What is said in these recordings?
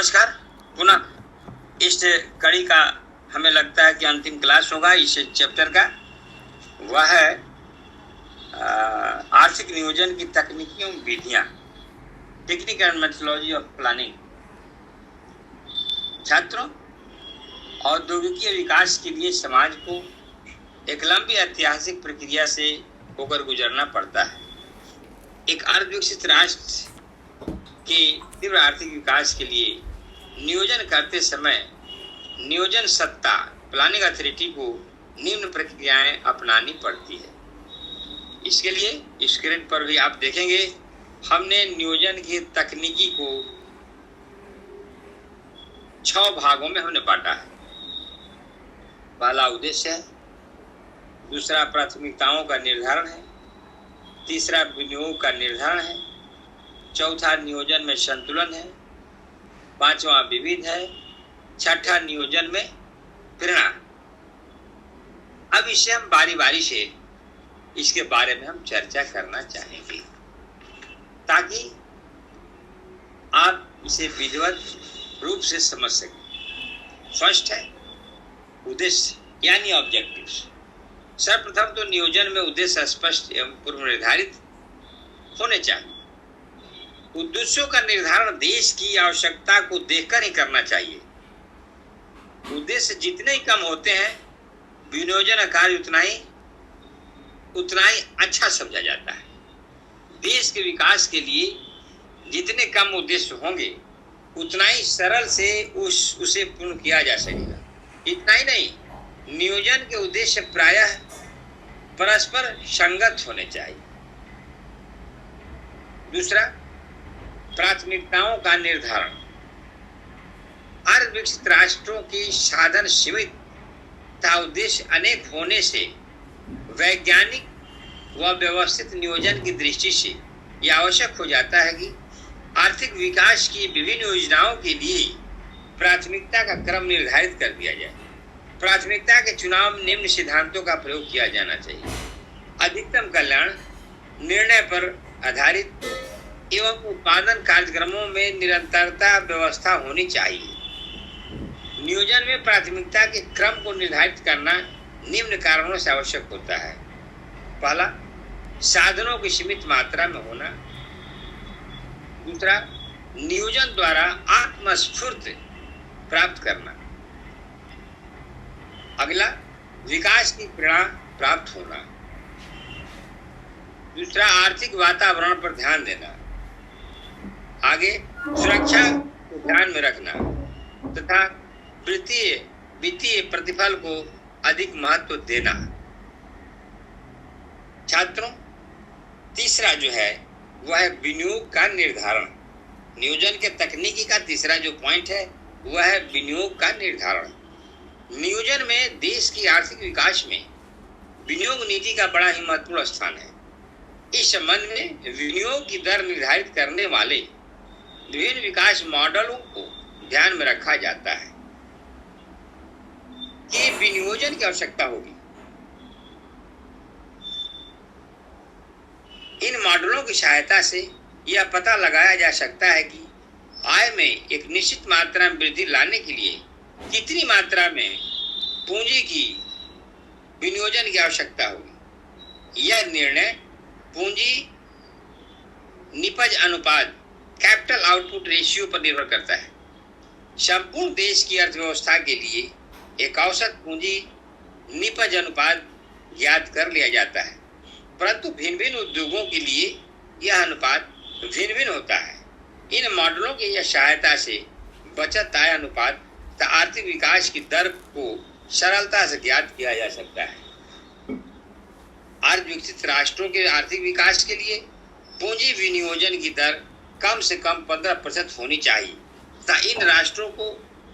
नमस्कार। पुनः इस कड़ी का हमें लगता है कि अंतिम क्लास होगा इस चैप्टर का। वह है आर्थिक नियोजन की तकनीकी एवं विधियां, technique and methodology of planning. छात्रों, औद्योगिकीय विकास के लिए समाज को एक लंबी ऐतिहासिक प्रक्रिया से होकर गुजरना पड़ता है। एक अर्धविकसित राष्ट्र के तीव्र आर्थिक विकास के लिए नियोजन करते समय नियोजन सत्ता प्लानिंग अथॉरिटी को निम्न प्रक्रियाएं अपनानी पड़ती है। इसके लिए स्क्रीन पर भी आप देखेंगे हमने नियोजन की तकनीकी को 6 भागों में हमने बांटा है। पहला उद्देश्य है, दूसरा प्राथमिकताओं का निर्धारण है, तीसरा विनियोग का निर्धारण है, चौथा नियोजन में संतुलन है, पांचवा विविध है, छठा नियोजन में प्रेरणा। अब इसे हम बारी बारी से इसके बारे में हम चर्चा करना चाहेंगे ताकि आप इसे विधिवत रूप से समझ सकें। फर्स्ट है उद्देश्य यानी ऑब्जेक्टिव्स। सर्वप्रथम तो नियोजन में उद्देश्य स्पष्ट एवं पूर्व निर्धारित होने चाहिए। उद्देश्यों का निर्धारण देश की आवश्यकता को देखकर ही करना चाहिए। उद्देश्य जितने ही कम होते हैं, विनियोजन कार्य उतना ही अच्छा समझा जाता है। देश के विकास के लिए जितने कम उद्देश्य होंगे, उतना ही सरल से उसे पूर्ण किया जा सकेगा। इतना ही नहीं, नियोजन के उद्देश्य प्रायः परस्पर संगत होने चाहिए। दूसरा, प्राथमिकताओं का निर्धारण। अर्धविकसित राष्ट्रों की साधन सीमित तथा उद्देश्य अनेक होने से वैज्ञानिक व व्यवस्थित नियोजन की दृष्टि से यह आवश्यक हो जाता है कि आर्थिक विकास की विभिन्न योजनाओं के लिए प्राथमिकता का क्रम निर्धारित कर दिया जाए। प्राथमिकता के चुनाव में निम्न सिद्धांतों का प्रयोग किया जाना चाहिए। अधिकतम कल्याण, निर्णय पर आधारित एवं उत्पादन कार्यक्रमों में निरंतरता व्यवस्था होनी चाहिए। नियोजन में प्राथमिकता के क्रम को निर्धारित करना निम्न कारणों से आवश्यक होता है। पहला, साधनों की सीमित मात्रा में होना। दूसरा, नियोजन द्वारा आत्मस्फूर्ति प्राप्त करना। अगला, विकास की प्रेरणा प्राप्त होना। दूसरा, आर्थिक वातावरण पर ध्यान देना। आगे, सुरक्षा को ध्यान में रखना तथा वित्तीय प्रतिफल को अधिक महत्व देना। छात्रों, तीसरा जो है वह है विनियोग का निर्धारण। नियोजन के तकनीकी का तीसरा जो पॉइंट है वह है विनियोग का निर्धारण। नियोजन में देश की आर्थिक विकास में विनियोग नीति का बड़ा ही महत्वपूर्ण स्थान है। इस संबंध में विनियोग की दर निर्धारित करने वाले विभिन्न विकास मॉडलों को ध्यान में रखा जाता है कि विनियोजन की आवश्यकता होगी। इन मॉडलों की सहायता से यह पता लगाया जा सकता है कि आय में एक निश्चित मात्रा में वृद्धि लाने के लिए कितनी मात्रा में पूंजी की विनियोजन की आवश्यकता होगी। यह निर्णय पूंजी निपज अनुपात कैपिटल आउटपुट रेशियो पर निर्भर करता है। संपूर्ण देश की अर्थव्यवस्था के लिए एक औसत पूंजी निपज अनुपात ज्ञात कर लिया जाता है, परंतु भिन्न भिन्न उद्योगों के लिए यह अनुपात भिन्न भिन्न होता है। इन मॉडलों की यह सहायता से बचत आय अनुपात तथा आर्थिक विकास की दर को सरलता से ज्ञात किया जा सकता है। अर्धविकसित राष्ट्रों के आर्थिक विकास के लिए पूंजी विनियोजन की दर कम से कम 15% होनी चाहिए तथा इन राष्ट्रों को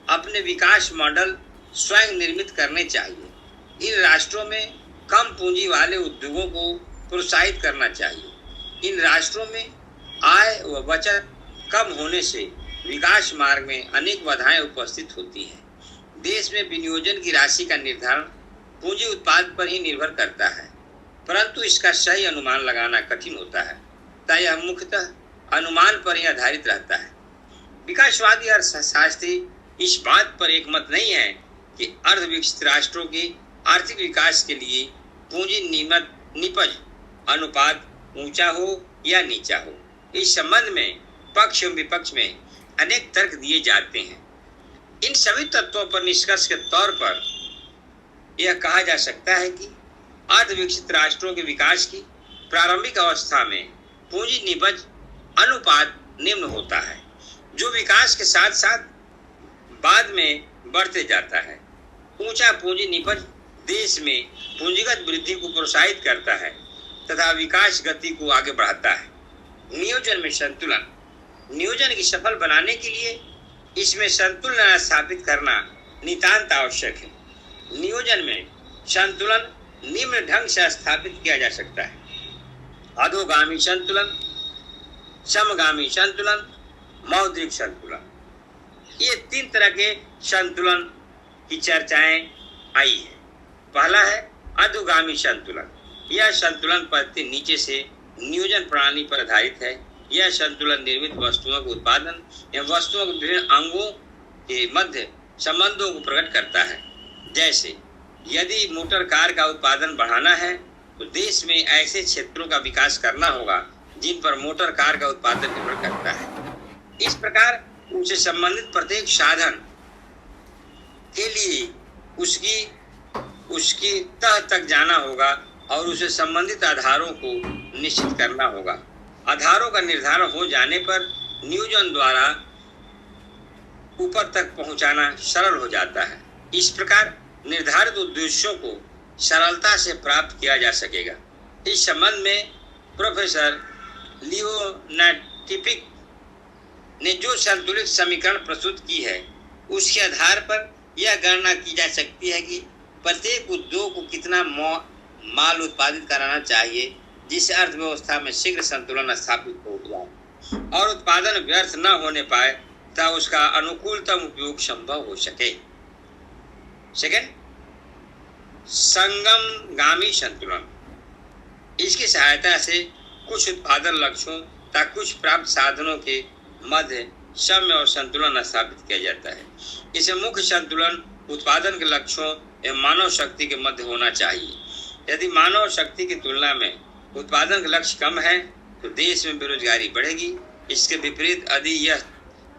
अपने विकास मॉडल स्वयं निर्मित करने चाहिए। इन राष्ट्रों में कम पूंजी वाले उद्योगों को प्रोत्साहित करना चाहिए। इन राष्ट्रों में आय व बचत कम होने से विकास मार्ग में अनेक बाधाएं उपस्थित होती हैं। देश में विनियोजन की राशि का निर्धारण पूंजी उत्पाद पर ही निर्भर करता है, परंतु इसका सही अनुमान लगाना कठिन होता है, तथा यह मुख्यतः अनुमान पर ही आधारित रहता है। विकासवादी अर्थशास्त्री इस बात पर एकमत नहीं है कि अर्धविकसित राष्ट्रों के आर्थिक विकास के लिए पूंजी निपज अनुपात ऊंचा हो या नीचा हो। इस संबंध में पक्ष एवं विपक्ष में अनेक तर्क दिए जाते हैं। इन सभी तत्वों पर निष्कर्ष के तौर पर यह कहा जा सकता है कि अर्धविकसित राष्ट्रों के विकास की प्रारंभिक अवस्था में पूंजी निपज अनुपात निम्न होता है, जो विकास के साथ साथ बाद में बढ़ते जाता है। ऊंचा पूंजी निपज देश में पूंजीगत वृद्धि को प्रोत्साहित करता है तथा विकास गति को आगे बढ़ाता है। नियोजन में संतुलन। नियोजन की सफल बनाने के लिए इसमें संतुलन स्थापित करना नितांत आवश्यक है। नियोजन में संतुलन निम्न ढंग से स्थापित किया जा सकता है: अधोगामी संतुलन, समगामी संतुलन, मौद्रिक संतुलन। ये 3 तरह के संतुलन की चर्चाएं आई है। पहला है अधोगामी संतुलन। यह संतुलन पद्धति नीचे से नियोजन प्रणाली पर आधारित है। यह संतुलन निर्मित वस्तुओं के उत्पादन एवं वस्तुओं के विभिन्न अंगों के मध्य संबंधों को प्रकट करता है। जैसे यदि मोटर कार का उत्पादन बढ़ाना है तो देश में ऐसे क्षेत्रों का विकास करना होगा जिन पर मोटर कार का उत्पादन निर्भर करता है। इस प्रकार उनसे संबंधित प्रत्येक साधन के लिए उसकी तह तक जाना होगा और उसे संबंधित आधारों को निश्चित करना होगा। आधारों का निर्धारण हो जाने पर नियोजन द्वारा ऊपर तक पहुंचाना सरल हो जाता है। इस प्रकार निर्धारित उद्देश्यों को सरलता से प्राप्त किया जा सकेगा। इस संबंध में प्रोफेसर लियोनार्ड ने जो संतुलित समीकरण प्रस्तुत की है उसके आधार पर यह गणना की जा सकती है कि प्रत्येक उद्योग को कितना माल उत्पादित कराना चाहिए जिससे अर्थव्यवस्था में शीघ्र संतुलन स्थापित हो जाए और उत्पादन व्यर्थ न होने पाए तथा उसका अनुकूलतम उपयोग संभव हो सके। सेकंड, संगमगामी संतुलन। इसकी सहायता से कुछ उत्पादन लक्ष्यों तथा कुछ प्राप्त साधनों के मध्य साम्य और संतुलन स्थापित किया जाता है। इसे मुख्य संतुलन उत्पादन के लक्ष्यों एवं मानव शक्ति के मध्य होना चाहिए। यदि मानव शक्ति की तुलना में उत्पादन का लक्ष्य कम है तो देश में बेरोजगारी बढ़ेगी। इसके विपरीत यदि यह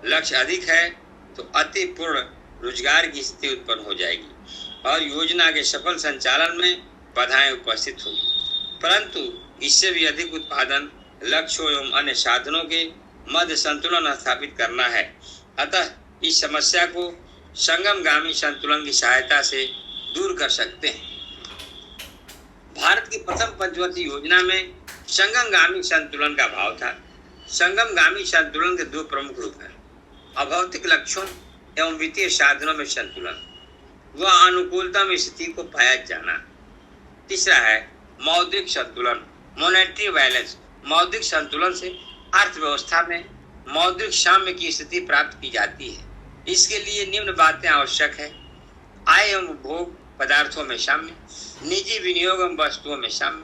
लक्ष्य अधिक है तो अति पूर्ण रोजगार की स्थिति उत्पन्न हो जाएगी और योजना के सफल संचालन में बाधाएं उपस्थित होगी। परंतु इससे भी अधिक उत्पादन लक्ष्यों एवं अन्य साधनों के मध्य संतुलन स्थापित करना है। अतः इस समस्या को संगमगामी संतुलन की सहायता से दूर कर सकते हैं। भारत की प्रथम पंचवर्षीय योजना में संगमगामी संतुलन का भाव था। संगमगामी संतुलन के 2 प्रमुख रूप हैं: अभौतिक लक्ष्यों एवं वित्तीय साधनों में संतुलन व अनुकूलतम स्थिति को पाया जाना। तीसरा है मौद्रिक संतुलन, मॉनेटरी बैलेंस। मौद्रिक संतुलन से अर्थव्यवस्था में मौद्रिक साम्य की स्थिति प्राप्त की जाती है। इसके लिए निम्न बातें आवश्यक है: आय एवं उपभोग पदार्थों में साम्य, निजी विनियोग एवं वस्तुओं में साम्य,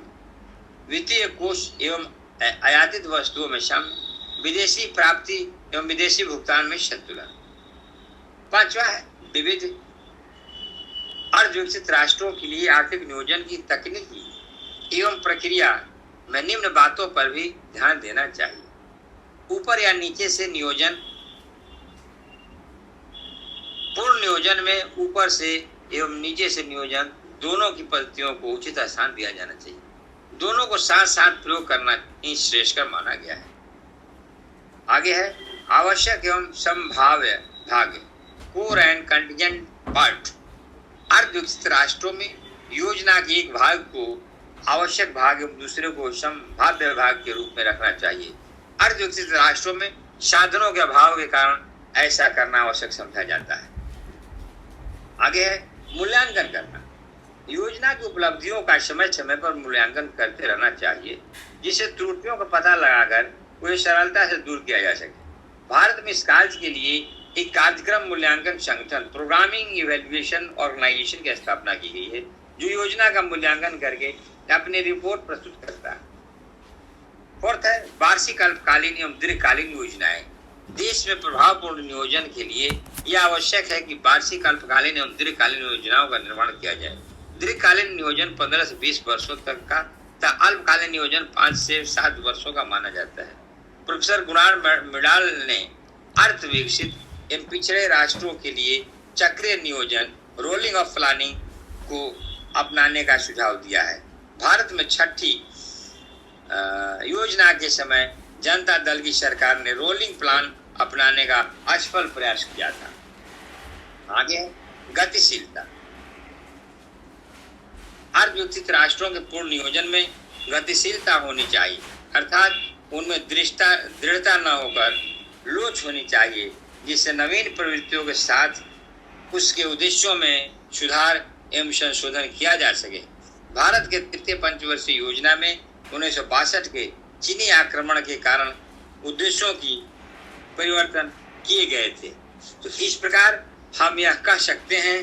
वित्तीय कोष एवं आयातित वस्तुओं में साम्य, विदेशी प्राप्ति एवं विदेशी भुगतान में संतुलन। 5वां है विविध। अर्धविकसित राष्ट्रों के लिए आर्थिक नियोजन की तकनीकी एवं प्रक्रिया में निम्न बातों पर भी ध्यान देना चाहिए: ऊपर या नीचे से नियोजन। पूर्ण नियोजन में ऊपर से एवं नीचे से नियोजन दोनों की पद्धतियों को उचित स्थान दिया जाना चाहिए। दोनों को साथ साथ प्रयोग करना ही श्रेष्ठकर माना गया है। आगे है आवश्यक एवं संभाव्य भाग, कोर एंड कंटिजेंट पार्ट। अर्धविकसित राष्ट्रों में योजना के एक भाग को आवश्यक भाग एवं दूसरे को संभाव्य भाग के रूप में रखना चाहिए। अर्धविकसित राष्ट्रों में साधनों के अभाव के कारण ऐसा करना आवश्यक समझा जाता है। आगे है मूल्यांकन करना। योजना की उपलब्धियों का समय समय पर मूल्यांकन करते रहना चाहिए जिससे त्रुटियों का पता लगाकर उन्हें सरलता से दूर किया जा सके। भारत में इस कार्य के लिए एक कार्यक्रम मूल्यांकन संगठन प्रोग्रामिंग इवैल्यूएशन ऑर्गेनाइजेशन की स्थापना की गई है जो योजना का मूल्यांकन करके अपनी रिपोर्ट प्रस्तुत करता है। फोर्थ है वार्षिक, अल्पकालीन एवं दीर्घकालीन योजनाएं। देश में प्रभावपूर्ण नियोजन के लिए यह आवश्यक है कि वार्षिक, अल्पकालीन एवं दीर्घकालीन योजनाओं का निर्माण किया जाए। दीर्घकालीन नियोजन 15 से 20 वर्षों तक का तथा अल्पकालीन नियोजन 5 से 7 वर्षों का माना जाता है। प्रोफेसर गुणार मिडाल ने अर्थ विकसित एवं पिछड़े राष्ट्रों के लिए चक्रीय नियोजन, रोलिंग ऑफ प्लानिंग को अपनाने का सुझाव दिया है। भारत में छठी योजना के समय जनता दल की सरकार ने रोलिंग प्लान अपनाने का असफल प्रयास किया था। आगे गतिशीलता। अर्थ विकसित राष्ट्रों के पूर्ण नियोजन में गतिशीलता होनी चाहिए, अर्थात उनमें दृढ़ता न होकर लोच होनी चाहिए, जिससे नवीन प्रवृत्तियों के साथ उसके उद्देश्यों में सुधार एवं संशोधन किया जा सके। भारत के तृतीय पंचवर्षीय योजना में 1962 के चीनी आक्रमण के कारण उद्देश्यों की परिवर्तन किए गए थे। तो इस प्रकार हम यह कह सकते हैं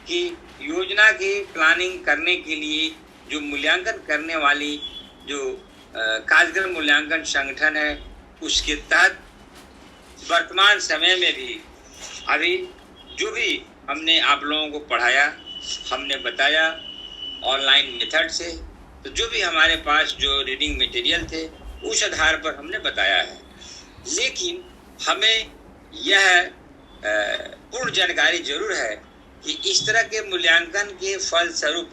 कि योजना की प्लानिंग करने के लिए जो मूल्यांकन करने वाली जो कार्यक्रम मूल्यांकन संगठन है, उसके तहत वर्तमान समय में भी अभी जो भी हमने आप लोगों को पढ़ाया, हमने बताया ऑनलाइन मेथड से, तो जो भी हमारे पास जो रीडिंग मटेरियल थे उस आधार पर हमने बताया है। लेकिन हमें यह पूर्ण जानकारी जरूर है कि इस तरह के मूल्यांकन के फलस्वरूप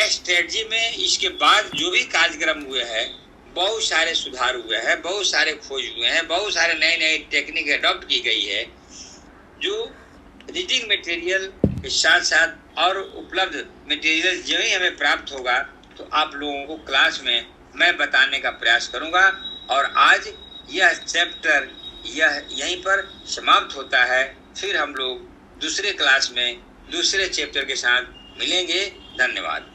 स्ट्रेटजी में इसके बाद जो भी कार्यक्रम हुए हैं, बहुत सारे सुधार हुए हैं, बहुत सारे खोज हुए हैं, बहुत सारे नए नए टेक्निक अडॉप्ट की गई है, जो रीडिंग मटेरियल के साथ साथ और उपलब्ध मटेरियल जो ही हमें प्राप्त होगा तो आप लोगों को क्लास में मैं बताने का प्रयास करूंगा। और आज यह चैप्टर यहीं पर समाप्त होता है। फिर हम लोग दूसरे क्लास में दूसरे चैप्टर के साथ मिलेंगे। धन्यवाद।